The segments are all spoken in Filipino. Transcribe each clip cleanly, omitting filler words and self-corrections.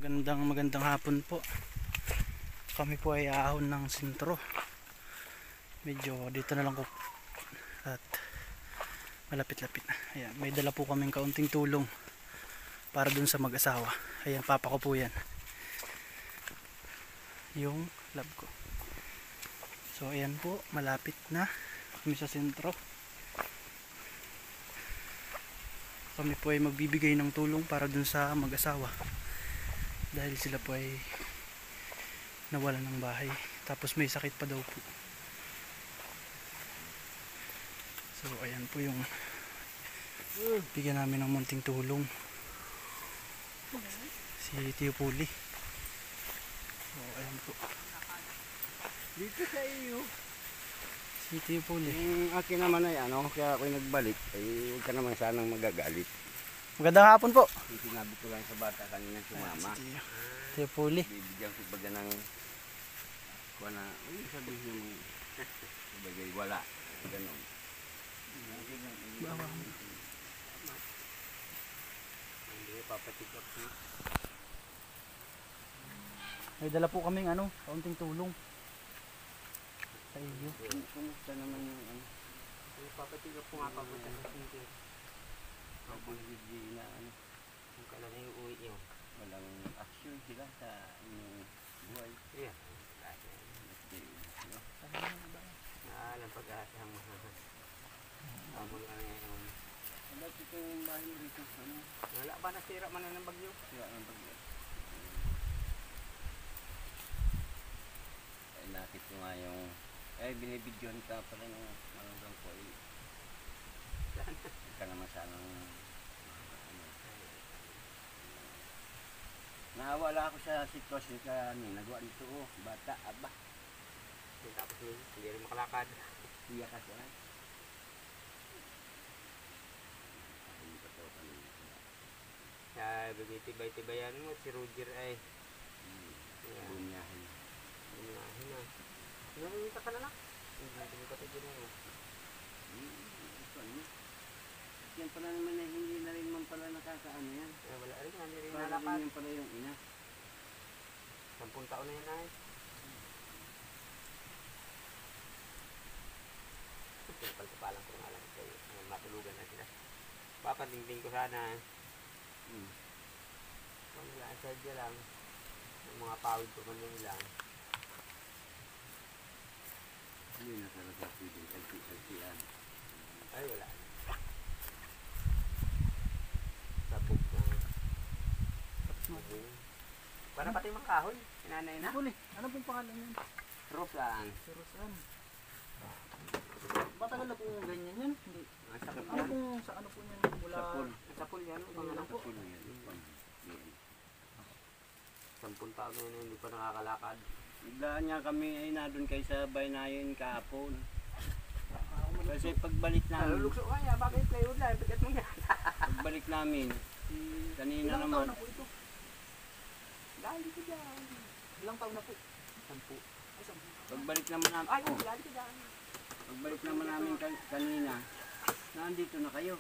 Magandang hapon po. Kami po ay ahon ng sentro. Medyo dito na lang ko at malapit-lapit na. Ayan, may dala po kaming kaunting tulong para dun sa mag-asawa. Ayan, papa ko po yan. Yung lab ko. So ayan po, malapit na kami sa sentro. Kami po ay magbibigay ng tulong para dun sa mag-asawa. Dahil sila po ay nawalan ng bahay. Tapos may sakit pa daw po. So ayan po yung bigyan namin ng munting tulong. Si Tio Puli. So ayan po. Dito sa iyo. Si Tio Puli. Yung akin naman ay kaya ako nagbalik, ay huwag ka naman sanang magagalit. Magandang hapon po. Yung sinabi ko lang sa bata kanina sumama. Si Tio Puli. Bibigyan ko baga ng kuha na, sabihin mo, bagay wala. Ganon. Bawa mo. Hindi, papatikap ko. May dala po kaming kaunting tulong. Sa iyo. Kumusta naman yung Papatigap ko nga papunta sa Sinti. mabulgid na Kung kailan na yung uwi yun. walang action sila sa inyong buhay. Yeah. Alam pag-asa mo. Amo lang yung... Ba't ito yung bahay mo rito? Wala ba nasira man na ng bagyo? Sira ng bagyo. Ay nakit ko nga yung binibidyohan ka pala yung manugang ko ay ka naman sanang nawala ako sa sitwasyon kanina nagawa dito bata aba Tapos hindi rin makalakad. iyak ka siya Bibitibay-tibayan mo si Roger ay. bunyahin Unahin na. Nangyayita ka na lang. Hindi ka tigil mo. yan pala naman na hindi na rin man pala nakakaano yan Wala rin. Hindi rin para nalakad. rin yan pala yung ina 10 taon na yan ay. Palpalang ko nga lang kayo. Matulugan na sila. Papadingding ko sana. Kung wala ang sadya lang. Yung mga pawid ko man lang. hindi na talaga pwedeng kalpi-kalpian Ay wala. Sabog na. Para pati mga kahoy. Sinanay na. Puli, ano pong pangalan niyan? Rosan. Si Rosan. Matagal na po ganyan yan? Hindi. Ang sakit Ano yan. pong sa ano po niyan? Mula... sapul Sapul yan. Pangalan po. sapul yan 10 taon na yun. Hindi pa nakakalakad. biglaan niya kami ay nadun kay sa Baynayon kahapon kasi pagbalik namin Lulukso ka niya. Bakit plywood lang? Bigat mo yan. pagbalik namin kanina Ilang taon naman na po ito? Dali ko dyan. Ilang taon na po? 10. Ay, 10. pagbalik naman namin Ay, dali ko dyan. pagbalik naman namin kanina nandito na kayo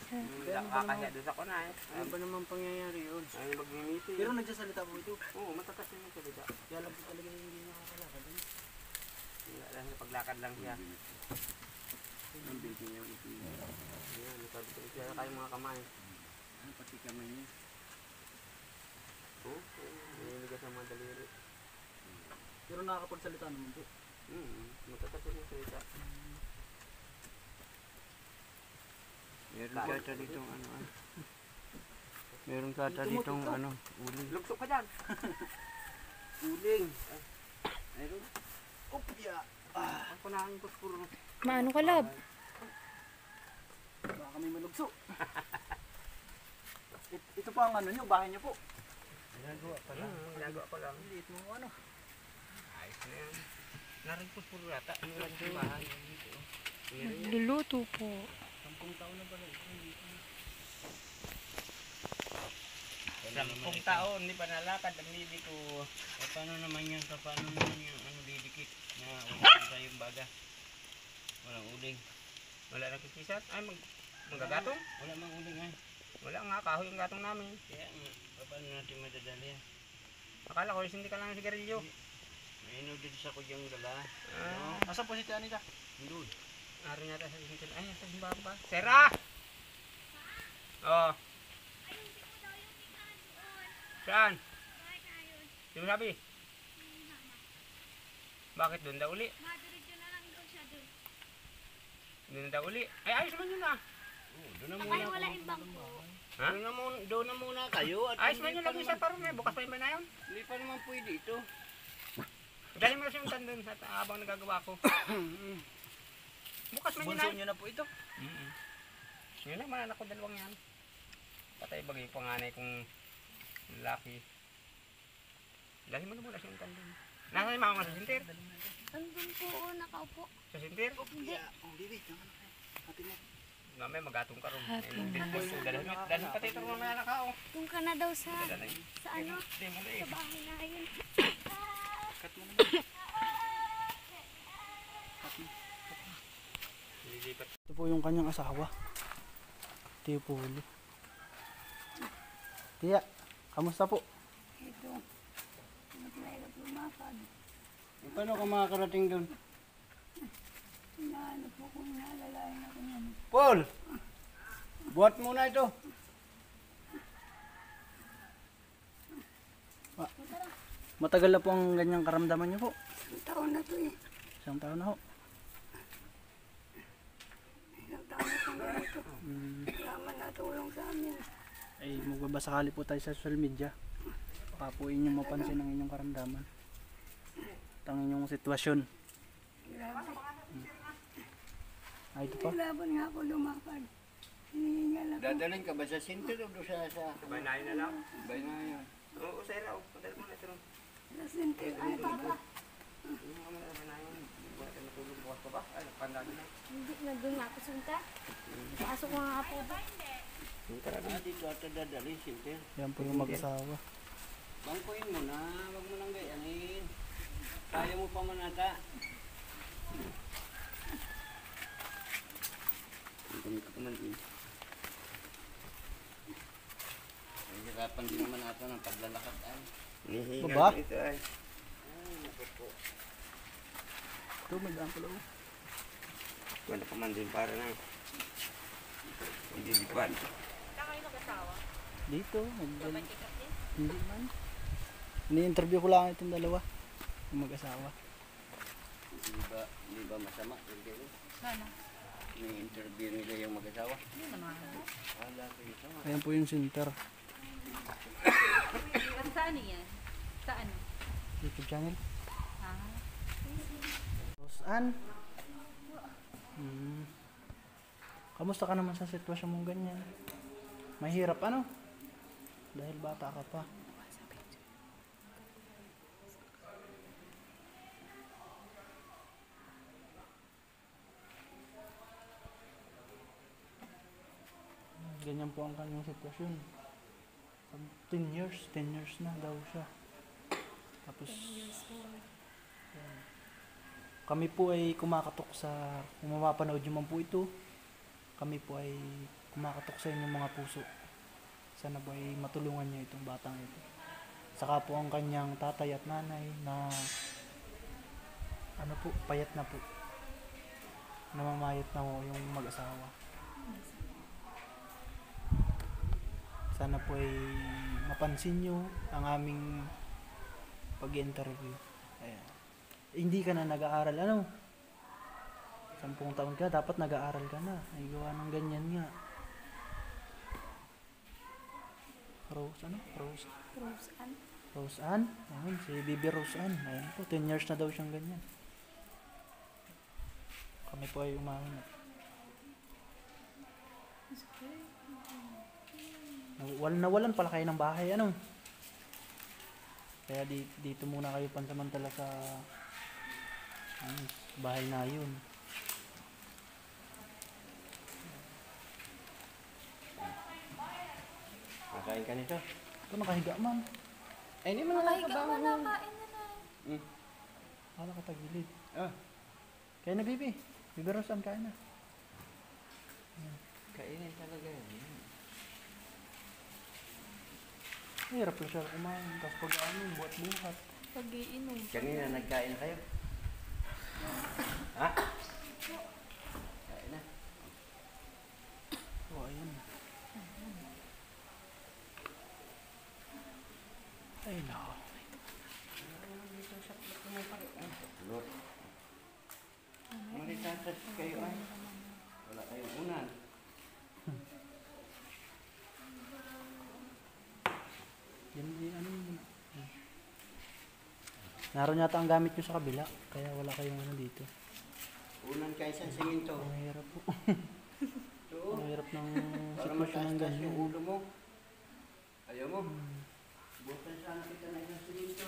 Kakahiya doon sa kunay. ano ba naman pangyayari yun Ay, mag-meeting. Pero nagsasalita po ito. Oo, matatas yung salita. Kaya lang po talaga hindi nakakalakad. Wala lang, paglakad lang siya. nandito niya ito Ayan, nagsabi siya kayong mga kamay. pati kamay niya Oo, niligas ang mga daliri. Pero nakakapagsalita naman po. Matatas yung salita. meron kata ditong meron kata ditong uling Lugso ka dyan. uling meron Kopya! Ang panahang yung puspuro. Maano ka, lab? Baka kami malugso. Ito po ang nyo, bahay nyo po. Ginagawa pa lang. Ginagawa pa lang. Liit mo Ayos na yan. Naring puspuro yata. Ano lang yung bahay? Nagluluto po. 10 taon na pala ito. 10 taon, hindi pa nalakad ang bibi ko. paano naman yan yung didikit na uling sa yung baga walang uling Wala na kisisat. Ay, magagatong. wala mang uling ay Wala nga, kahoy yung gatong namin. Kaya nga, paano natin madadali yan? Akala ko hindi ka lang ng sigarilyo. May inudid sa kudyang dala. Ah, Asan po si Tia Anita? Doon. ari nata sa sintil. Ay, sa simbahan pa. Sera! Oh. Saan? Di mo sabi? Bakit doon daw uli? Doon daw uli. Ay, ayos man yun ah. Doon na muna. Wala yung bangko. Ha? Doon na muna kayo. At Ayos man yun lagi sa parang eh. Bukas pa yung na yun. Hindi pa naman pwede ito. Dali mo kasi yung tandun sa habang nagagawa ko. Bukas man yun Bunso ay. nyo na po ito. Yun lang, malanak ko dalawang yan. Patay bagay yung panganay kong lalaki. Dali mo na muna siya yung tandun. Nasa yung mama sa sintir? Andun po, nakaupo. Sa sintir? Hindi. Mamaya magatong ka ron. Dali mo patay ito rin mamaya na ka oh. Doon ka na daw sa Dali. ano, Hindi mo na eh. sa bahay na yun. Lilipat. Ito po yung kanyang asawa. Tiyo Pulo. Tiya, kamusta po? Paano ka makakarating doon? Paul! Buhat muna ito. Matagal na po ang ganyang karamdaman niyo po. Isang taon na to eh. Isang taon na ho. Isang taon na itong ganito. Yaman natulong sa amin. Ay magbabasakali po tayo sa social media. Baka po inyong mapansin ang inyong karamdaman. At ang inyong sitwasyon. Grabe. Ay ito pa. Laban nga ako lumakad. Hinihingal ako. Dadaling ka ba sa sinter o doon sa... Sabay na yun na lang. Bay na yan. Oo, Sera. Padal mo na ito ron. Nasintil. Ay, papa. Natulog bukas pa ba? Ay, pandami na. Hindi na doon ako sunta. Pasok ko nga po doon. Dito ata dadalhin sinter. Yan po yung mag-asawa. Bangkuin mo na. Huwag mo nang gayanin. Kaya mo pa man ata. Ang ka naman eh. Ang hirapan din naman ata ng paglalakad ay. Baba? Ito ay. Ito may daan pala oh. Wala pa man din para na. Hindi dipan. Dito. Hindi man. Ini-interview ko lang itong dalawa. Yung mag-asawa. Di ba masama? Sana. Ni-interview nila yung mag-asawa. Wala ko yung sama. Ayan po yung center. Saan yan? Saan? YouTube channel. Ah. Rosan. Kamusta ka naman sa sitwasyon mong ganyan? Mahirap ano? Dahil bata ka pa. Ganyan po ang kanyang sitwasyon. 10 years na daw siya. Tapos yan. Kami po ay kumakatok sa, kung mapapanood nyo man po ito, kami po ay kumakatok sa inyong mga puso. Sana po ay matulungan nyo itong batang ito. Saka po ang kanyang tatay at nanay na ano po, payat na po. Namamayat na po yung mag-asawa. Sana po ay mapansin nyo ang aming pag-interview. Ayan. Hindi ka na nag-aaral, ano? 10 taon ka, dapat nag-aaral ka na. Ay gawa ng ganyan nga. Rose, ano? Rose. Roseanne. Roseanne? Ayun, si Bibi Roseanne. Ayan po, 10 years na daw siyang ganyan. Kami po ay umahinat. Nawalan pala kayo ng bahay, ano? Kaya dito muna kayo pansamantala sa bahay na yun. Makain ka nito? Ito nakahiga man. Ay, hindi mo na Nakahiga mo na, kain na na. Kala ka tagilid. Ah, Kaya na, Bibi. Bibi Roseanne, kain na. kainin talaga yan. Mahirap lang siya kumain. Tapos pag ano, buhat-buhat. Pag-iinom. Kanina nagkain na kayo? Ha? Kain na. Oh, ayan. Ay, nako. Lord. Maritasas kayo ay. Wala kayong unan. Yan, ano yun? Naroon yata ang gamit nyo sa kabila. Kaya wala kayong ano dito. Unan kayo sa siminto. Ang hirap po. Oo. Ang hirap ng Para sitwasyon ng mataas-taas ganyan. yung ulo mo. Ayaw mo. Bukan sana kita na isang siminto.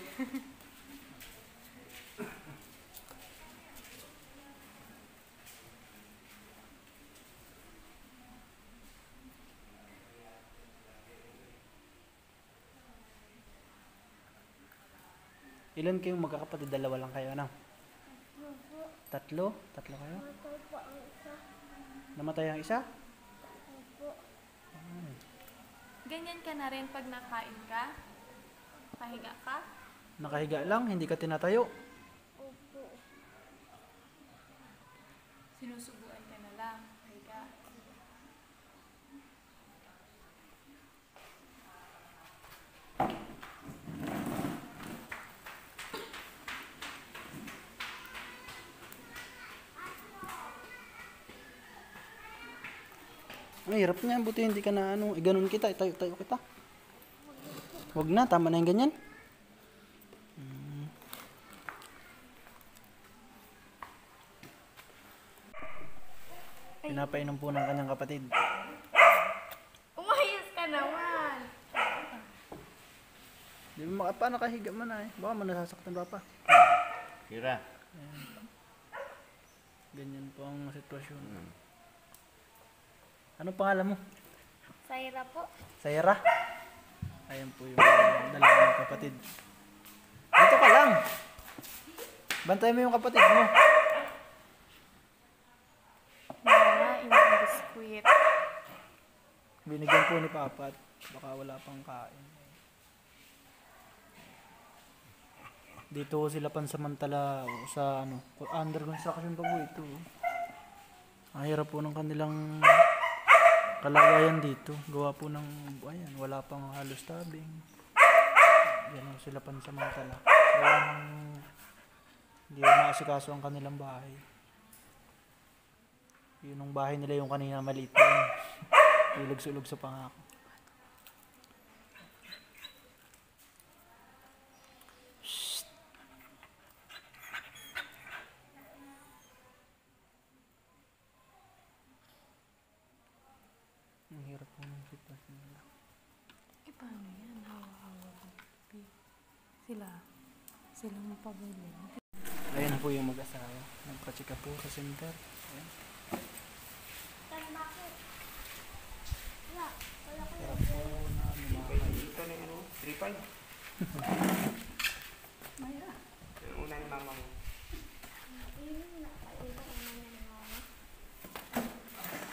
Ilan kayong magkakapatid? Dalawa lang kayo, ano? Tatlo? Tatlo kayo? Namatay ang isa? Ganyan ka na rin pag nakain ka? Pahiga ka? Nakahiga lang, hindi ka tinatayo. Sinusubuan ka na lang. Pahiga. Ang hirap niya, buti hindi ka na ano, ganun kita, itayo-tayo kita. Huwag na, tama na yung ganyan. Pinapainom po ng kanyang kapatid. Umayos ka naman! Di mo paano kahiga man ay. Baka man nasasaktan pa pa. Kira. Ganyan po ang sitwasyon. Ano pangalan mo? Saira po. Sayra? Ayan po yung dalawang kapatid. Dito ka lang. Bantay mo yung kapatid mo. Mga imang biskuit. Binigyan po ni Papa at baka wala pang kain. Dito sila pansamantala sa ano, under construction pa po ito. Ang hirap po ng kanilang kalagayan dito. Gawa po ng, ayan, wala pang halos tabing. Yan o sila pansamantala. Gawa ng hindi maasikaso ang kanilang bahay. Yun ang bahay nila yung kanina maliit pa yun. Ulog-sulog sa pangako. Ang hirap po ng sitwasyon nila. Eh, paano yan? Hawa-hawa. Silang mapabili. Ayan na po yung mag-asawa. Nagpa-check up po sa center. Ayan. Hirap po na lumakay. Ito na yung ano, 3-5. Yung una ni mama mo.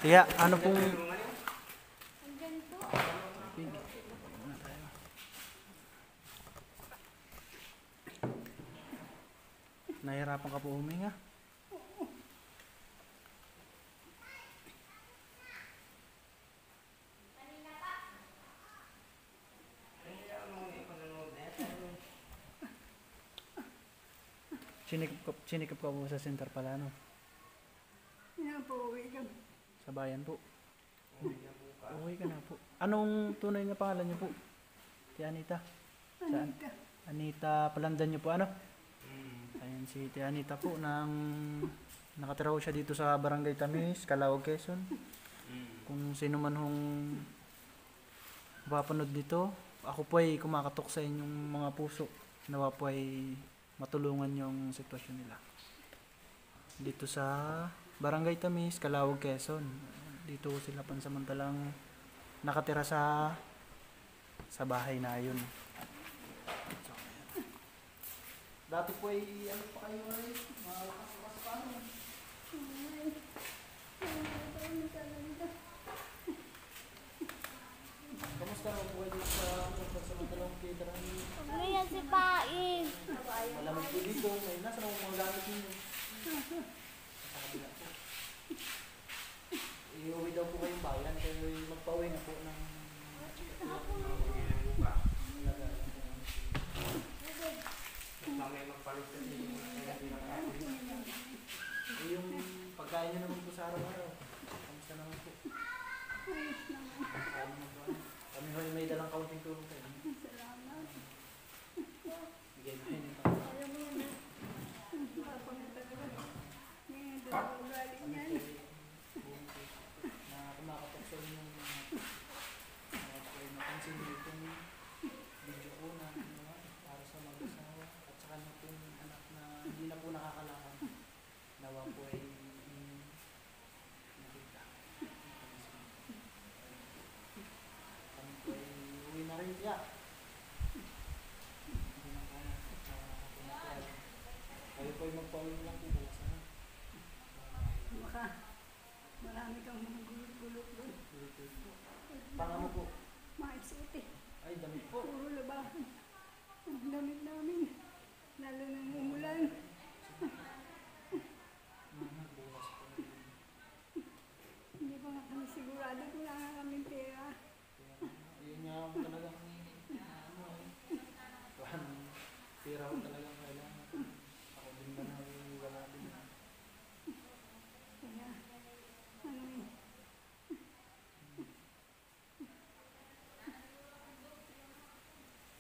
Kaya ano pong... Nahirapan ka po huminga. Sinikap ka po sa center pala, no? Pinapauwi kami. Sa bayan po. Uwi ka na po. Anong tunay na pangalan niyo po? Tia Anita? Saan? Anita. Anita Palandan niyo po, ano? Ayan si Tia Anita po nang nakatira ko siya dito sa Barangay Tamis, Calao, Quezon. Kung sino man hong mapapanood dito, ako po ay kumakatok sa inyong mga puso. Nawa po ay matulungan yung sitwasyon nila. Dito sa Barangay Tamis, Calao, Quezon. Dito sila pansamantalang nakatira sa bahay na yun. So, ayan. Dati po ay ano pa kayo ay malakas-lakas pa ano. Kamusta Basta huwag po kayo dito sa pagsamantalang titirahan niyo. Huwag mo yan sipain. Malamig po dito. May nasa na mga gamit ninyo. Sa kabila po. Iuwi daw po kayong bayan. Kaya magpauwi na po ng Mamaya magpalos kasi yung pagkain nyo naman po sa araw-araw. Kamusta naman po? Paano naman po? Kami hoy may dalang kaunting tulong kayo. Salamat. Bigay na yun yung tao. Ayaw mo na. Ako na talaga. Ngayon, dalawang galing Kami yan. po na kumakapagsan yung napansin nyo itong video ko na para sa mag-asawa at saka na itong anak na hindi na po nakakalakad. Nawa po ay nakita. Kami po ay uwi na rin siya. Hindi na po pinapayag. Kayo po ay magpauwi lang po bukas na. Baka marami kang mga gulot-gulot doon. Pangamo po. Maisuot eh. Ay, damit po. Puro labahan. Ang damit namin. Lalo nang umulan. Bukas po. Hindi pa nga kami sigurado kung wala nga kaming pera. Yun nga ako talagang parang pera ko talagang kailangan. Ako din ba na wala din. Kaya, ano eh.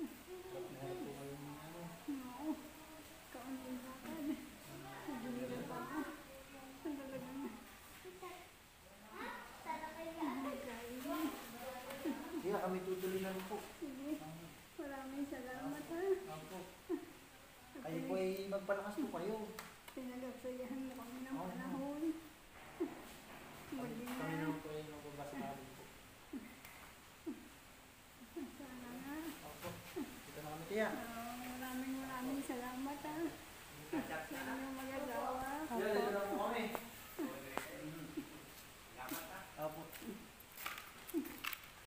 Meron po kayong Oo. Kaunting lakad. Nagulira pa ako. Ang talagang Kaya kami tutuloy na rin po. sige. Maraming salamat ha. Ako. Kayo po ay magpalakas po kayo. Pinagsayahan mo kami ng Oo. panahon. Muli Kami na. naman po ay magbabasakali po. Sana nga. Ako. Dito na kami tiya.